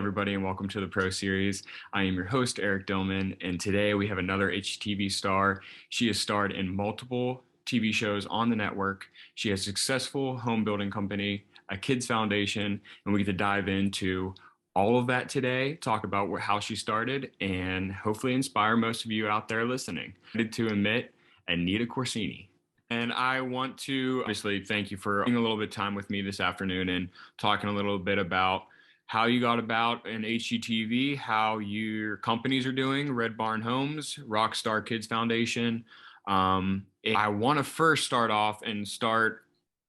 everybody, and welcome to the Pro Series. I am your host, Eric Dillman, and today we have another HGTV star. She has starred in multiple TV shows on the network. She has a successful home building company, a kids foundation, and we get to dive into all of that today, talk about how she started, and hopefully inspire most of you out there listening. To admit, Anita Corsini. And I want to obviously thank you for spending a little bit of time with me this afternoon and talking a little bit about how you got about in HGTV, how your companies are doing, Red Barn Homes, Roc Star Kids Foundation. I want to first start off and start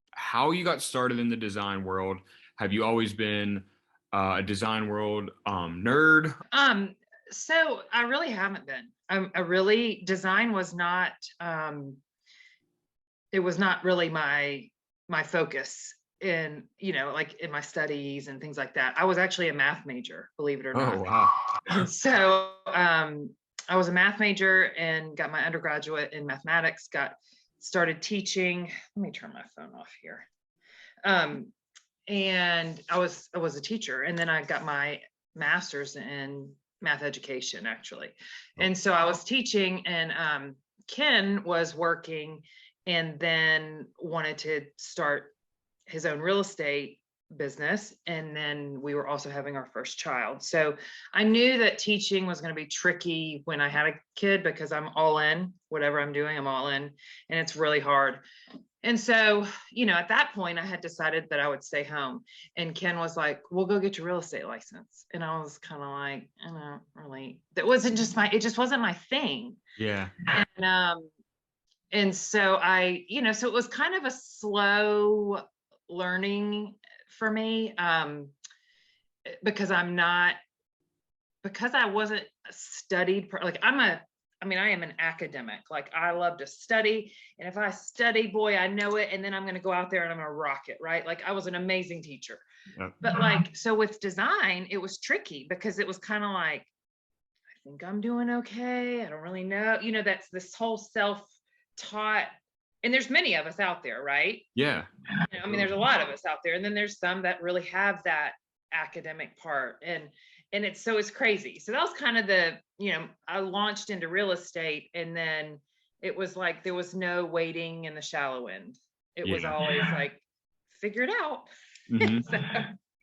how you got started in the design world. Have you always been a design world nerd? So I really haven't been. Design was not, it was not really my focus in, like in my studies and things like that. I was actually a math major, believe it or not. Oh, wow. And so I was a math major and got my undergraduate in mathematics, started teaching. Let me turn my phone off here. And I was a teacher, and then I got my master's in math education, actually. And so I was teaching, and Ken was working and then wanted to start his own real estate business. And then we were also having our first child. So I knew that teaching was going to be tricky when I had a kid, because I'm all in, whatever I'm doing, I'm all in, and it's really hard. And so, at that point I had decided that I would stay home, and Ken was like, "We'll go get your real estate license." And I was kind of like, I don't really, it just wasn't my thing. Yeah. And so so it was kind of a slow learning for me, because I wasn't studied, like I am an academic. Like, I love to study, and if I study, boy, I know it, and then I'm going to go out there and I'm going to rock it, right? Like, I was an amazing teacher. Yep. But so with design, it was tricky, because it was kind of like, I think I'm doing okay, I don't really know, that's this whole self-taught, and there's many of us out there, right? Yeah. There's a lot of us out there, and then there's some that really have that academic part, and it's crazy. So that was kind of I launched into real estate, and then it was like there was no waiting in the shallow end. It was always like, figure it out. Mm-hmm. So.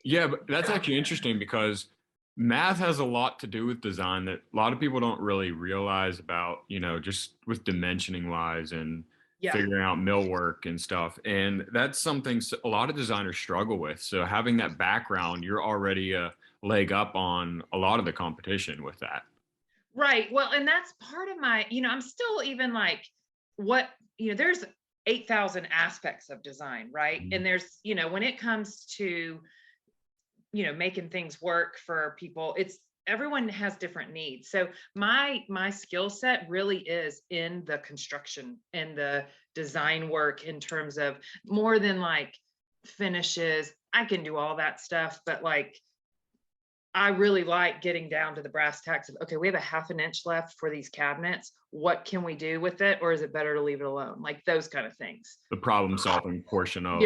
Yeah, but that's actually interesting, because math has a lot to do with design that a lot of people don't really realize about, just with dimensioning wise and figuring out millwork and stuff. And that's something a lot of designers struggle with. So having that background, you're already a leg up on a lot of the competition with that. Right. Well, and that's part of my, I'm still even like, there's 8,000 aspects of design, right? Mm-hmm. And there's, when it comes to, making things work for people, everyone has different needs. So my skill set really is in the construction and the design work, in terms of more than like finishes. I can do all that stuff, but like, I really like getting down to the brass tacks of, okay, we have a ½ inch left for these cabinets. What can we do with it? Or is it better to leave it alone? Like those kind of things. The problem solving portion of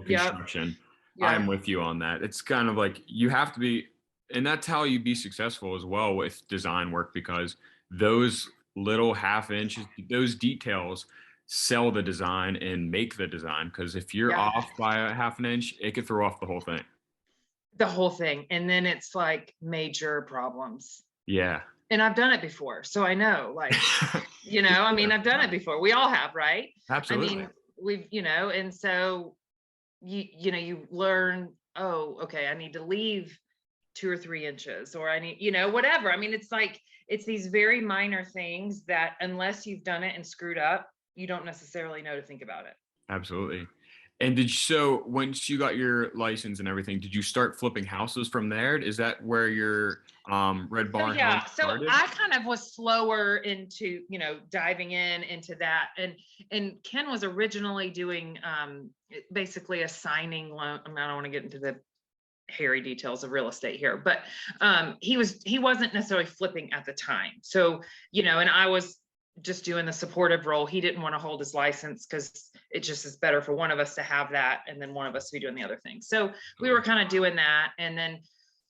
construction. Yep. I'm with you on that. It's kind of like, you have to be, and that's how you be successful as well with design work, because those little ½ inches, those details sell the design and make the design. Because if you're off by a ½ inch, it could throw off the whole thing. The whole thing. And then it's like major problems. Yeah. And I've done it before. So I know, like, I've done it before. We all have, right? Absolutely. We've, and so you learn, oh, okay, I need to leave 2 or 3 inches, or I need, whatever. It's like, it's these very minor things that unless you've done it and screwed up, you don't necessarily know to think about it. Absolutely. And so once you got your license and everything, did you start flipping houses from there? Is that where your Red Barn home started? So I kind of was slower into, diving into that. And Ken was originally doing basically a signing loan. I don't want to get into the hairy details of real estate here, but he wasn't necessarily flipping at the time. So, and I was just doing the supportive role. He didn't want to hold his license, because it just is better for one of us to have that, and then one of us to be doing the other thing. So we were kind of doing that. And then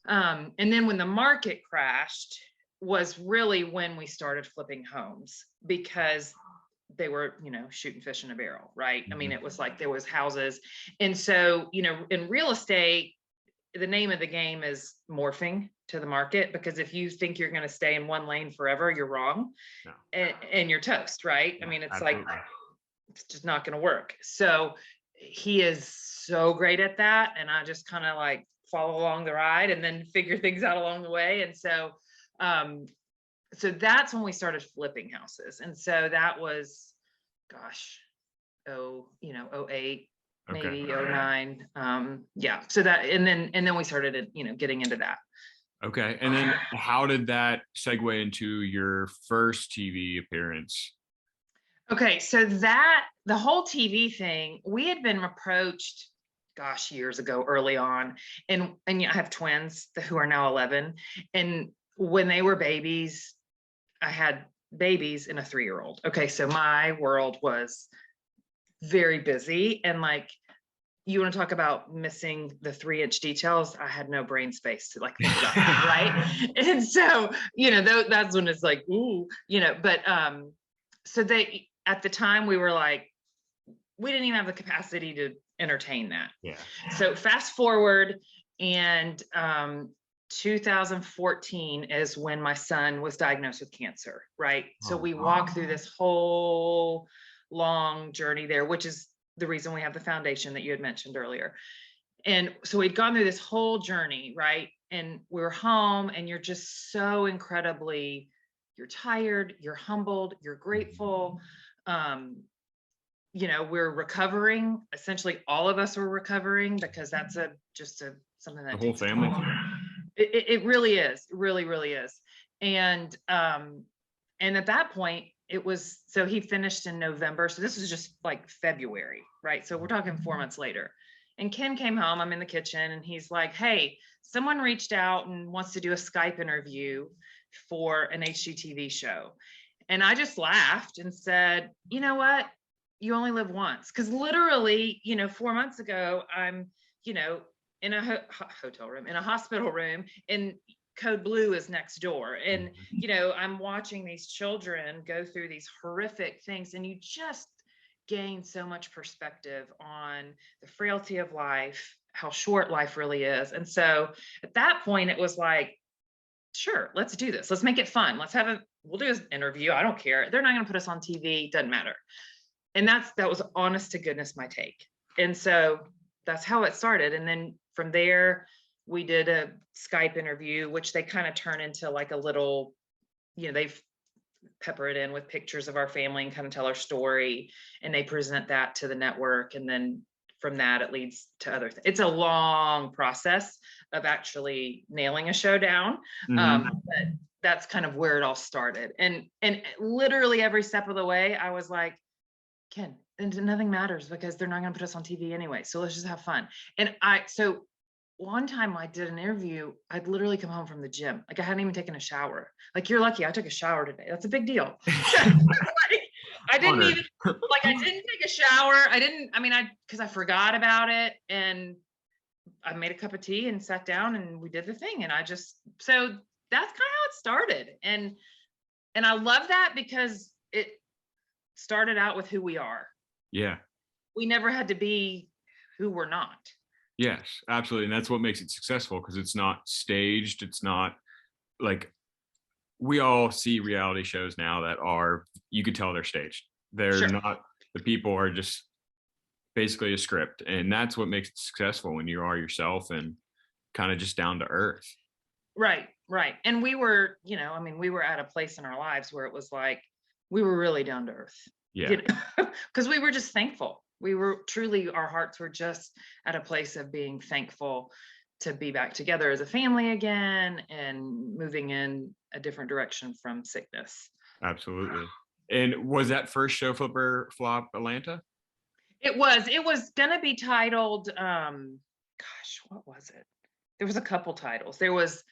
And then when the market crashed was really when we started flipping homes, because they were, shooting fish in a barrel, right? I mean, Mhm. it was like there was houses. And so, in real estate, the name of the game is morphing to the market, because if you think you're going to stay in one lane forever, you're wrong, No. and you're toast, right? I Yeah, mean, it's like, absolutely. it's just not going to work. So he is so great at that. And I just kind of like follow along the ride and then figure things out along the way. And um, so that's when we started flipping houses. And so that was, gosh, oh 08, Okay. maybe 09. Yeah. So that, and then we started, getting into that. Okay. And then how did that segue into your first TV appearance? Okay. So that the whole TV thing, we had been approached, gosh, years ago, early on. And I have twins who are now 11. And when they were babies, I had babies and a 3-year-old. Okay. So my world was very busy, and like, you want to talk about missing the 3-inch details, I had no brain space to like think about that, right? And so, that's when it's like, ooh, but so they, at the time, we were like, we didn't even have the capacity to entertain that. Yeah. So fast forward, and 2014 is when my son was diagnosed with cancer, right? So Oh, we walk through this whole long journey there, which is the reason we have the foundation that you had mentioned earlier. And so we'd gone through this whole journey, right? And we're home, and you're just so incredibly, you're tired, you're humbled, you're grateful. We're recovering. Essentially, all of us were recovering, because that's something the that whole takes family. time. It really is. It really, really is. And at that point, it was, so he finished in November. So this was just like February, right? So we're talking 4 months later. And Ken came home. I'm in the kitchen, and he's like, "Hey, someone reached out and wants to do a Skype interview for an HGTV show." And I just laughed and said, "You know what? You only live once." Because literally, 4 months ago, I'm, in a hotel room, in a hospital room, and Code Blue is next door. And, I'm watching these children go through these horrific things, and you just gain so much perspective on the frailty of life, how short life really is. And so at that point, it was like, sure, let's do this. Let's make it fun. We'll do an interview. I don't care. They're not going to put us on TV. Doesn't matter. And that was honest to goodness my take. And so that's how it started. And then from there, we did a Skype interview, which they kind of turn into like a little, they've pepper it in with pictures of our family and kind of tell our story, and they present that to the network. And then from that, it leads to other things. It's a long process of actually nailing a show down. But that's kind of where it all started. And literally every step of the way, I was like, Ken, and nothing matters, because they're not going to put us on TV anyway. So let's just have fun. So one time I did an interview, I'd literally come home from the gym. Like, I hadn't even taken a shower. Like, you're lucky I took a shower today. That's a big deal. Like, I didn't even, like, I didn't take a shower. Because I forgot about it. And I made a cup of tea and sat down, and we did the thing. And so that's kind of how it started. And I love that, because it started out with who we are. Yeah. We never had to be who we're not. Yes, absolutely. And that's what makes it successful, because it's not staged. It's not like, we all see reality shows now that are, you could tell they're staged. They're Sure. not, the people are just basically a script. And that's what makes it successful, when you are yourself and kind of just down to earth. Right. And we were, we were at a place in our lives where it was like, we were really down to earth. Yeah. Because we were just thankful. We were truly, our hearts were just at a place of being thankful to be back together as a family again, and moving in a different direction from sickness. Absolutely. And was that first show flipper flop Atlanta? It was gonna be titled, gosh, what was it? There was a couple titles. There was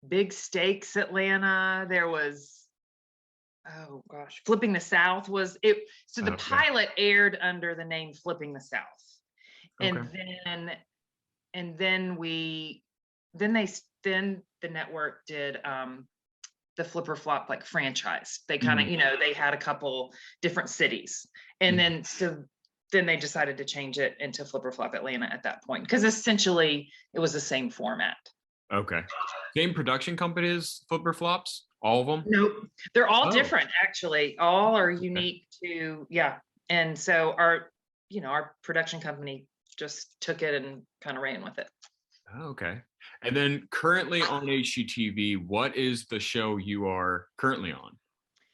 Big Stakes Atlanta. There was, oh gosh, Flipping the South was it. So the pilot aired under the name Flipping the South. And then then the network did the Flipper Flop like franchise. They kind of, Mhm. they had a couple different cities. And Mhm. then they decided to change it into Flipper Flop Atlanta at that point, because essentially it was the same format. Okay. Same production companies, Flipper Flops, all of them? Nope. They're all Oh, different, actually. All are okay. unique to, yeah. And so our production company just took it and kind of ran with it. Oh, okay. And then currently on HGTV, what is the show you are currently on?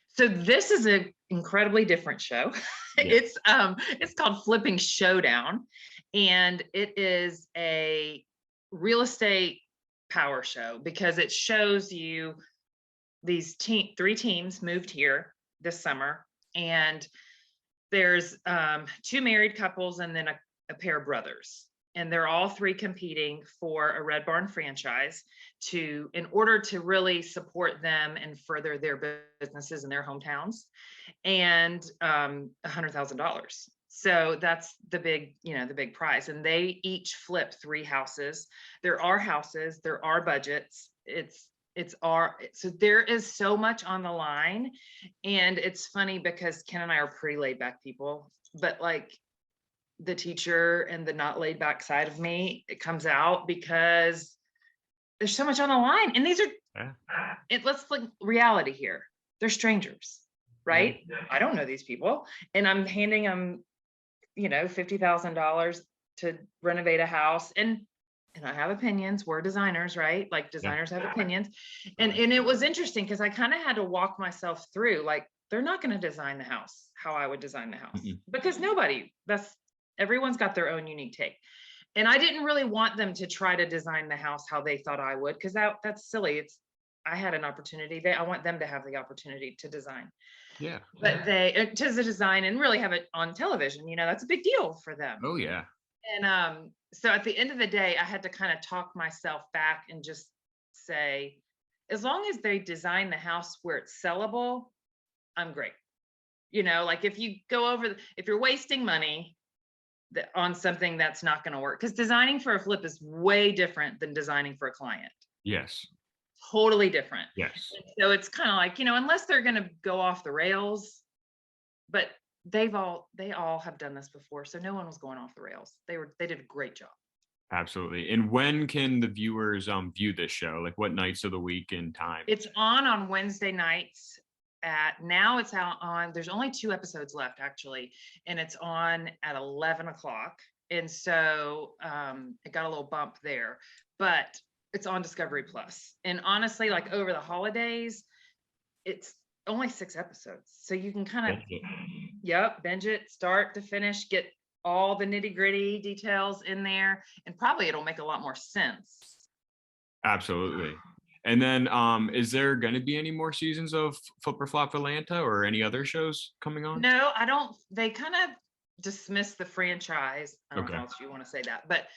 So this is an incredibly different show. Yeah. It's called Flipping Showdown, and it is a real estate power show because it shows you these three teams moved here this summer, and there's two married couples and then a pair of brothers, and they're all three competing for a Red Barn franchise in order to really support them and further their businesses in their hometowns, and $100,000. So that's the big prize. And they each flip three houses. There are houses, there are budgets. So there is so much on the line. And it's funny because Ken and I are pretty laid back people, but like the teacher and the not laid back side of me, it comes out because there's so much on the line. And Yeah. let's look reality here. They're strangers, Yeah. right? I don't know these people. And I'm handing them, $50,000 to renovate a house. And I have opinions. We're designers, right? Like Yeah. designers have opinions. And it was interesting because I kind of had to walk myself through, like, they're not going to design the house how I would design the house, Mm-mm. because everyone's got their own unique take. And I didn't really want them to try to design the house how they thought I would, because that's silly. I had an opportunity. I want them to have the opportunity to design, Yeah. but to design and really have it on television. That's a big deal for them. Oh, yeah. And so at the end of the day, I had to kind of talk myself back and just say, as long as they design the house where it's sellable, I'm great. Like if you're wasting money on something that's not going to work, because designing for a flip is way different than designing for a client. Yes. Totally different. Yes. So it's kind of like, unless they're going to go off the rails, but they all have done this before. So no one was going off the rails. They did a great job. Absolutely. And when can the viewers view this show? Like what nights of the week and time? It's on Wednesday nights. Now it's out on, there's only 2 episodes left actually, and it's on at 11 o'clock. And so it got a little bump there, but it's on Discovery Plus. And honestly, like over the holidays, it's only 6 episodes. So you can kind of, binge it, start to finish, get all the nitty gritty details in there, and probably it'll make a lot more sense. Absolutely. And then is there going to be any more seasons of Flipper Flop Atlanta or any other shows coming on? No, I don't. They kind of dismiss the franchise. I don't know Okay. how else you want to say that, but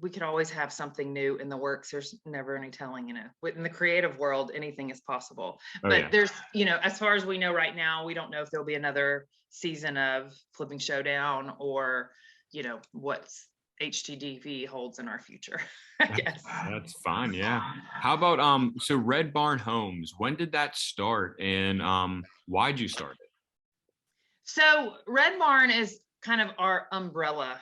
we could always have something new in the works. There's never any telling, in the creative world, anything is possible. Oh, But yeah. there's, as far as we know right now, we don't know if there'll be another season of Flipping Showdown, or what HGTV holds in our future, I guess. That's fine. Yeah. How about so Red Barn Homes, when did that start and why'd you start it? So Red Barn is kind of our umbrella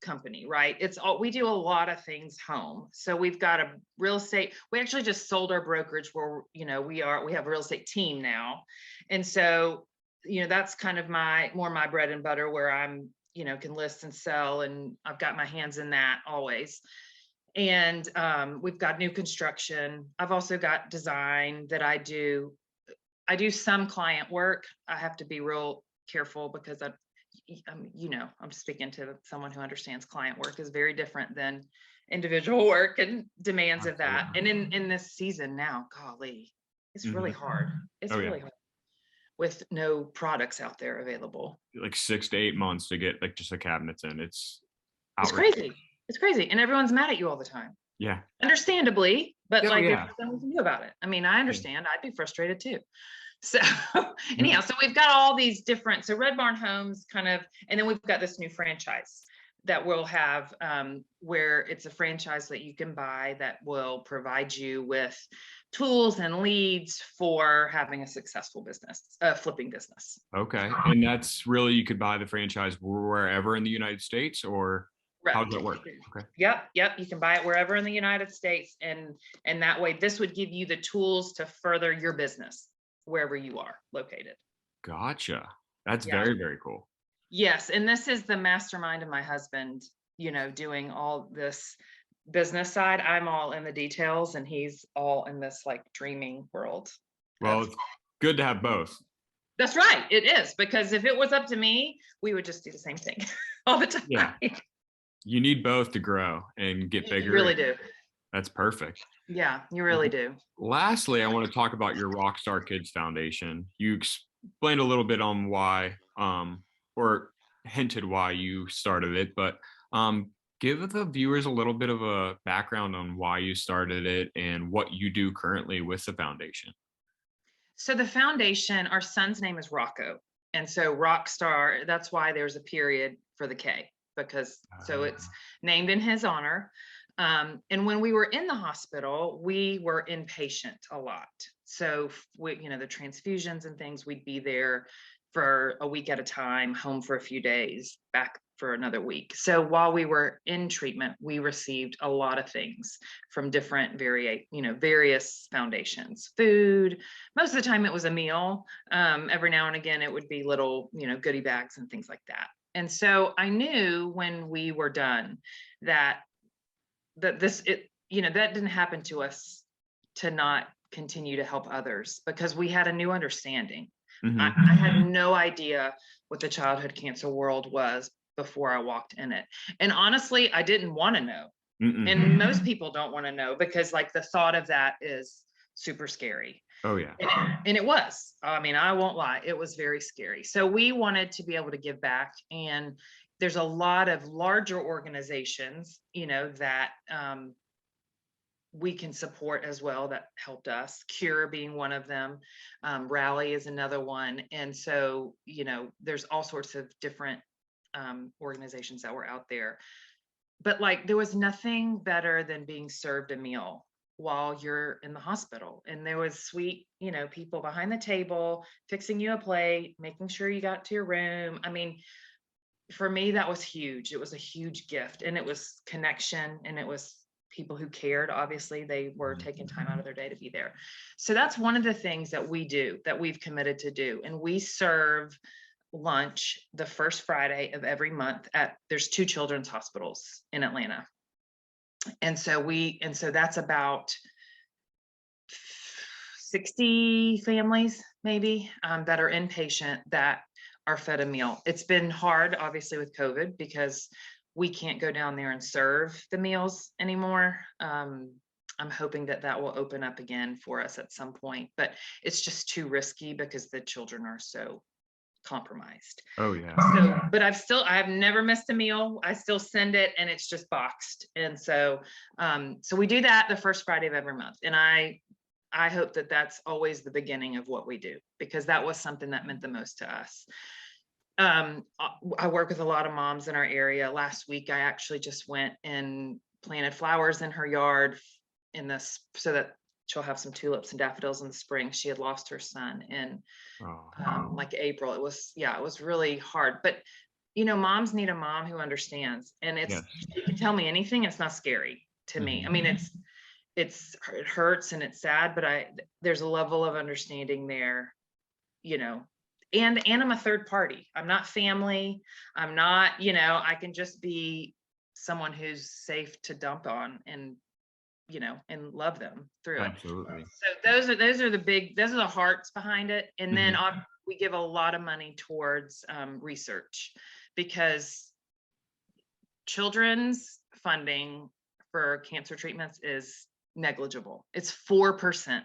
company, right? We do a lot of things home. So we've got a real estate. We actually just sold our brokerage where, we have a real estate team now. And so, that's kind of my bread and butter, where I'm, can list and sell, and I've got my hands in that always. And we've got new construction. I've also got design that I do. I do some client work. I have to be real careful because I'm speaking to someone who understands client work is very different than individual work and demands of that. And in this season now, golly, it's really hard. It's really hard with no products out there available. Like 6 to 8 months to get like just the cabinets in. It's crazy. It's crazy. And everyone's mad at you all the time. Yeah. Understandably, but Oh, there's yeah. nothing we can do about it. I mean, I understand. I'd be frustrated too. So anyhow, so we've got all these different, so Red Barn Homes kind of, and then we've got this new franchise that we'll have where it's a franchise that you can buy that will provide you with tools and leads for having a successful business, flipping business. Okay. And that's really, you could buy the franchise wherever in the United States, or how does Correct. that work? Okay. Yep. You can buy it wherever in the United States, and that way, this would give you the tools to further your business wherever you are located. Gotcha. That's Yeah. very, very cool. Yes, and this is the mastermind of my husband, doing all this business side. I'm all in the details, and he's all in this like dreaming world. Well, it's good to have both. That's right. It is, because if it was up to me, we would just do the same thing all the time. Yeah. You need both to grow and get bigger. You really do. That's perfect. Yeah, you really do. Lastly, I want to talk about your Roc Star Kids Foundation. You explained a little bit on why, or hinted why you started it, but give the viewers a little bit of a background on why you started it and what you do currently with the foundation. So the foundation, our son's name is Rocco. And so Roc Star, that's why there's a period for the K, because so it's named in his honor. And when we were in the hospital, we were inpatient a lot. So we, the transfusions and things, we'd be there for a week at a time, home for a few days, back for another week. So while we were in treatment, we received a lot of things from different various foundations, food. Most of the time it was a meal. Every now and again, it would be little, goodie bags and things like that. And so I knew when we were done that that didn't happen to us to not continue to help others, because we had a new understanding. Mm-hmm. I had no idea what the childhood cancer world was before I walked in it. And honestly, I didn't want to know. Mm-mm. And most people don't want to know, because like the thought of that is super scary. Oh yeah. And it was, I mean, I won't lie, it was very scary. So we wanted to be able to give back, and there's a lot of larger organizations, that we can support as well that helped us. Cure being one of them, Rally is another one. And so, there's all sorts of different organizations that were out there. But like, there was nothing better than being served a meal while you're in the hospital. And there was sweet, people behind the table, fixing you a plate, making sure you got to your room. I mean, for me, that was huge. It was a huge gift, and it was connection, and it was people who cared. Obviously, they were taking time out of their day to be there. So that's one of the things that we do, that we've committed to do. And we serve lunch the first Friday of every month there's 2 children's hospitals in Atlanta. And so that's about 60 families maybe that are inpatient that are fed a meal. It's been hard, obviously, with COVID, because we can't go down there and serve the meals anymore. I'm hoping that will open up again for us at some point, but it's just too risky because the children are so compromised. Oh yeah. So, but I've never missed a meal. I still send it, and it's just boxed. And so, so we do that the first Friday of every month. And I hope that that's always the beginning of what we do, because that was something that meant the most to us. I work with a lot of moms in our area. Last week, I actually just went and planted flowers in her yard so that she'll have some tulips and daffodils in the spring. She had lost her son in like April. It was really hard, but moms need a mom who understands. And you can tell me anything. It's not scary to me. I mean, it hurts and it's sad, but there's a level of understanding there, and I'm a third party. I'm not family. I'm not, I can just be someone who's safe to dump on and and love them through it. Absolutely. So those are the hearts behind it. And then we give a lot of money towards research, because children's funding for cancer treatments is negligible. It's 4%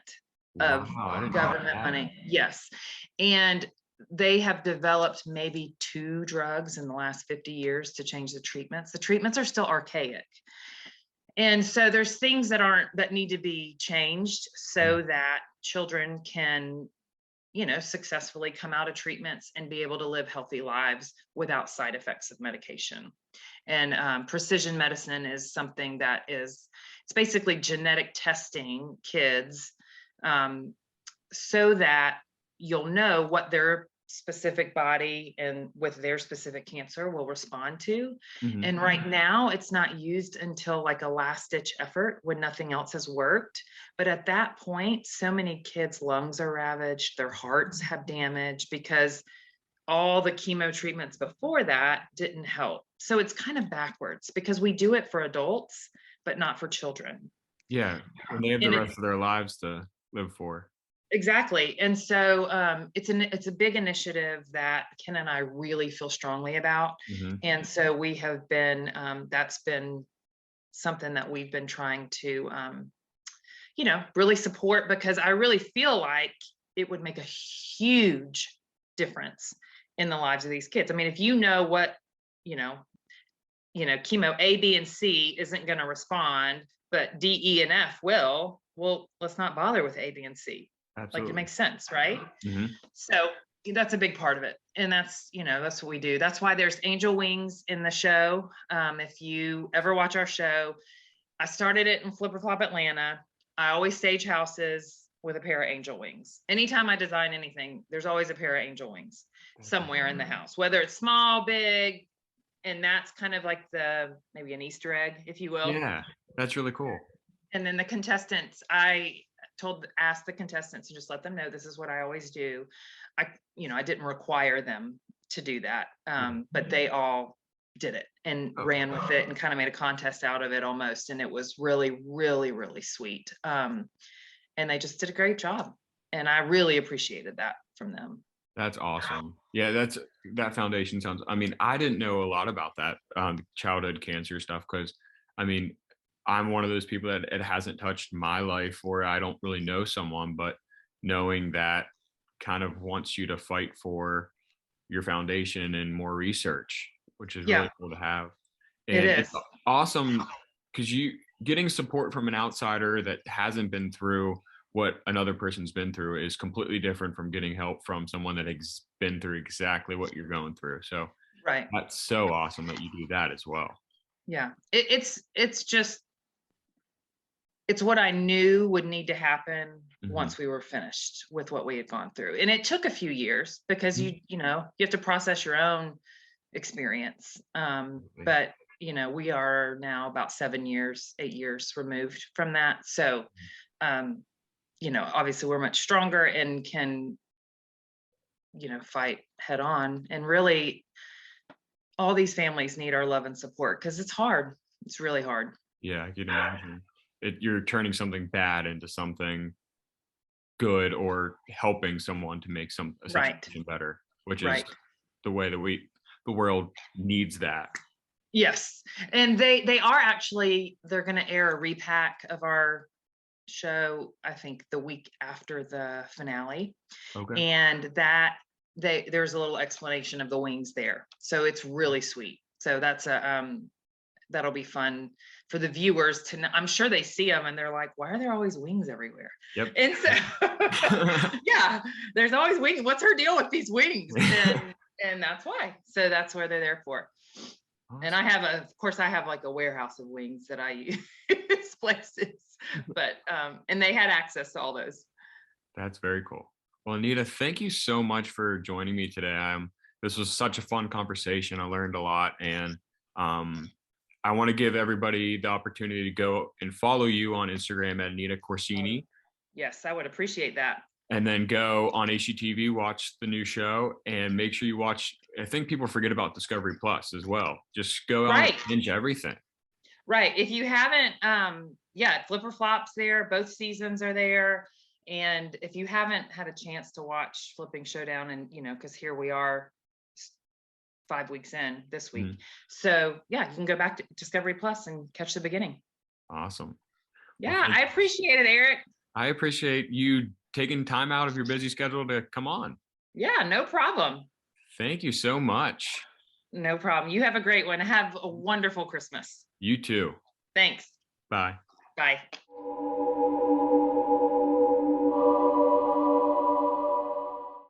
of government money. Yes. And they have developed maybe 2 drugs in the last 50 years to change the treatments. The treatments are still archaic. And so there's things that need to be changed so that children can successfully come out of treatments and be able to live healthy lives without side effects of medication. And precision medicine is something that it's basically genetic testing kids, so that you'll know what their specific body and with their specific cancer will respond to. Mhm. And right now it's not used until like a last ditch effort when nothing else has worked. But at that point, so many kids' lungs are ravaged, their hearts have damage because all the chemo treatments before that didn't help. So it's kind of backwards because we do it for adults, but not for children. Yeah, and they have the And rest of their lives to live for. exactly. And so it's a big initiative that Ken and I really feel strongly about. Mhm. And so we have been, that's been something that we've been trying to, really support, because I really feel like it would make a huge difference in the lives of these kids. I mean, if you know what, you know, chemo A, B, and C isn't going to respond, but D, E, and F will, well, let's not bother with A, B, and C. Like, it Absolutely. makes sense, right? Mhm. So that's a big part of it. And that's what we do. That's why there's angel wings in the show. If you ever watch our show, I started it in Flip or Flop Atlanta. I always stage houses with a pair of angel wings. Anytime I design anything, there's always a pair of angel wings somewhere in the house, whether it's small, big, and that's kind of like maybe an Easter egg, if you will. Yeah, that's really cool. And then the contestants, asked the contestants to just let them know this is what I always do. I didn't require them to do that, but they all did it and Oh, ran with it and kind of made a contest out of it almost. And it was really, really, really sweet. And they just did a great job. And I really appreciated that from them. that's awesome. Yeah, that foundation sounds, I mean, I didn't know a lot about that, childhood cancer stuff, because I mean, I'm one of those people that it hasn't touched my life, or I don't really know someone, but knowing that kind of wants you to fight for your foundation and more research, which is really Yeah, cool to have. it And it's is. awesome because you getting support from an outsider that hasn't been through what another person's been through is completely different from getting help from someone that has been through exactly what you're going through. So Right. that's so awesome that you do that as well. Yeah. It's just, it's what I knew would need to happen Mhm. once we were finished with what we had gone through. And it took a few years because Mhm. you have to process your own experience. Okay. But we are now about 7 years, 8 years removed from that. So um, obviously we're much stronger and can, fight head on. And really all these families need our love and support because it's hard. It's really hard. Yeah, I can imagine. You're turning something bad into something good, or helping someone to make a Right. situation better, which is Right. the way that the world needs that. Yes. And they are actually, they're going to air a repack of our show, I think the week after the finale. Okay. And there's a little explanation of the wings there. So it's really sweet. So that'll be fun for the viewers to know. I'm sure they see them and they're like, why are there always wings everywhere? Yep. And so yeah, there's always wings. What's her deal with these wings? And that's why. So that's where they're there for. And Awesome. of course I have like a warehouse of wings that I use places, but and they had access to all those. That's very cool. Well, Anita, thank you so much for joining me today. This was such a fun conversation. I learned a lot, and um, I want to give everybody the opportunity to go and follow you on Instagram at Anita Corsini, Yes, I would appreciate that. and then go on HGTV, watch the new show, and make sure you watch. I think people forget about Discovery Plus as well. Just go on and Right. binge everything. Right. If you haven't, yeah, Flipper Flops there, both seasons are there. And if you haven't had a chance to watch Flipping Showdown, and because here we are 5 weeks in this week. Mhm. So yeah, you can go back to Discovery Plus and catch the beginning. Awesome. Well, Yeah, I appreciate it, Eric. I appreciate you taking time out of your busy schedule to come on. Yeah, no problem. Thank you so much. No problem. You have a great one. Have a wonderful Christmas. You too. Thanks. Bye. Bye.